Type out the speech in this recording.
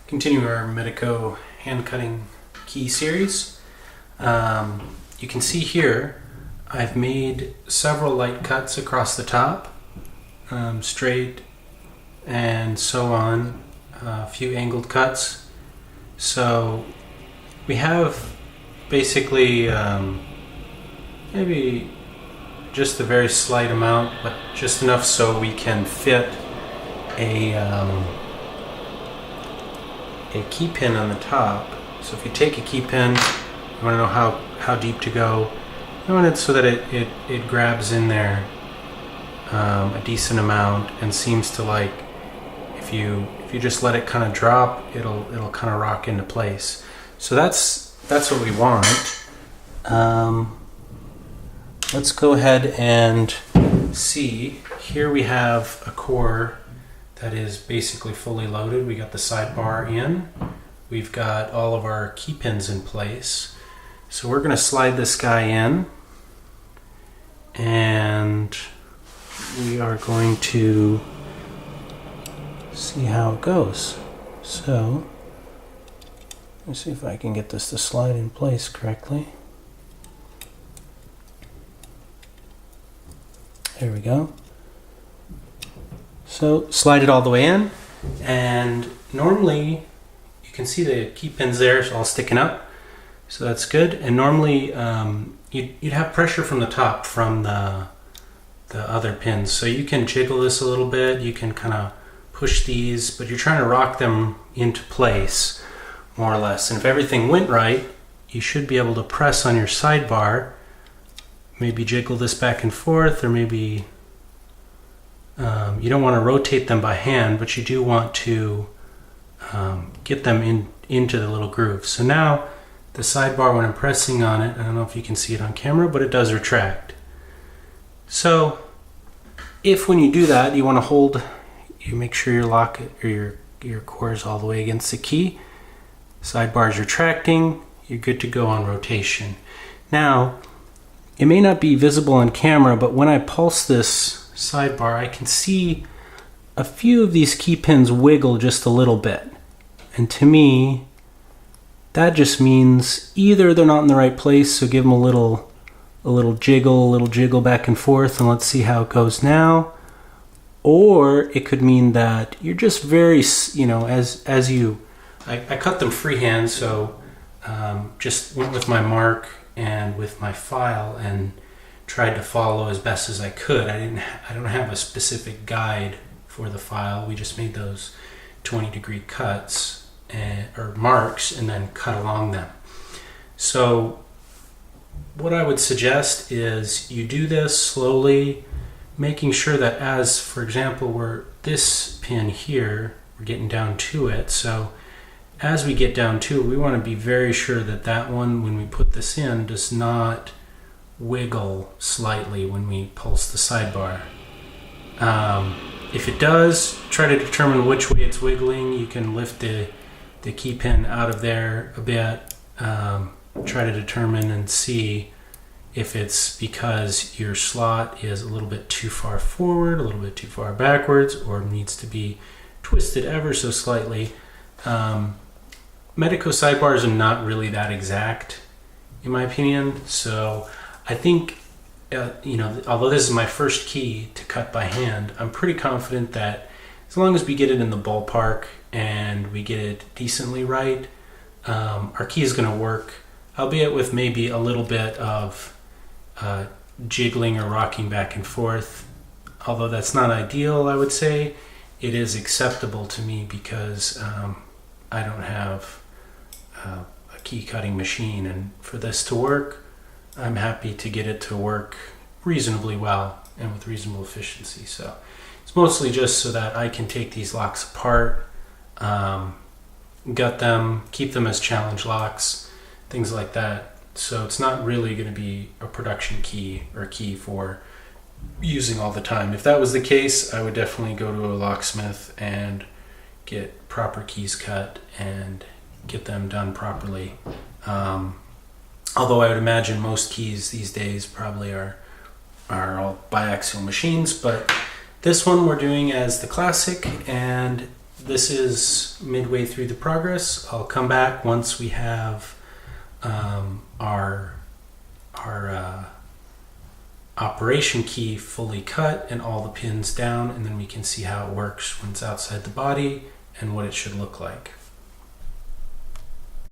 Continue our Medeco hand cutting key series. You can see here I've made several light cuts across the top, straight and so on, a few angled cuts. So we have basically maybe just a very slight amount, but just enough so we can fit a key pin on the top. So if you take a key pin, you want to know how deep to go. You want it so that it grabs in there a decent amount and seems to, like, if you just let it kind of drop, it'll kind of rock into place. So that's what we want. Let's go ahead and see. Here we have a core that is basically fully loaded. We got the sidebar in. We've got all of our key pins in place. So we're going to slide this guy in, and we are going to see how it goes. So let's see if I can get this to slide in place correctly. There we go. So slide it all the way in, and normally you can see the key pins there, it's all sticking up, so that's good. And normally you'd have pressure from the top from the other pins, so you can jiggle this a little bit, you can kind of push these, but you're trying to rock them into place more or less. And if everything went right, you should be able to press on your sidebar, maybe jiggle this back and forth, or maybe you don't want to rotate them by hand, but you do want to get them into the little groove. So now the sidebar, when I'm pressing on it, I don't know if you can see it on camera, but it does retract. So if when you do that, you want to hold, you make sure your lock or your core is all the way against the key, sidebar is retracting, you're good to go on rotation. Now, it may not be visible on camera, but when I pulse this sidebar, I can see a few of these key pins wiggle just a little bit. And to me, that just means either they're not in the right place, so give them a little jiggle back and forth, and let's see how it goes now. Or it could mean that you're just very, I cut them freehand, so just went with my mark and with my file and tried to follow as best as I could. I don't have a specific guide for the file. We just made those 20-degree cuts or marks and then cut along them. So what I would suggest is you do this slowly, making sure that, as for example, we're this pin here, we're getting down to it. So as we get down to it, we want to be very sure that that one, when we put this in, does not wiggle slightly when we pulse the sidebar. If it does, try to determine which way it's wiggling. You can lift the key pin out of there a bit, try to determine and see if it's because your slot is a little bit too far forward, a little bit too far backwards, or needs to be twisted ever so slightly. Medeco sidebars are not really that exact, in my opinion, so I think, although this is my first key to cut by hand, I'm pretty confident that as long as we get it in the ballpark and we get it decently right, our key is going to work, albeit with maybe a little bit of jiggling or rocking back and forth. Although that's not ideal, I would say, it is acceptable to me because I don't have a key cutting machine, and for this to work, I'm happy to get it to work reasonably well and with reasonable efficiency. So it's mostly just so that I can take these locks apart, gut them, keep them as challenge locks, things like that. So it's not really going to be a production key or key for using all the time. If that was the case, I would definitely go to a locksmith and get proper keys cut and get them done properly. Although I would imagine most keys these days probably are all biaxial machines, but this one we're doing as the classic, and this is midway through the progress. I'll come back once we have our operation key fully cut and all the pins down, and then we can see how it works when it's outside the body and what it should look like.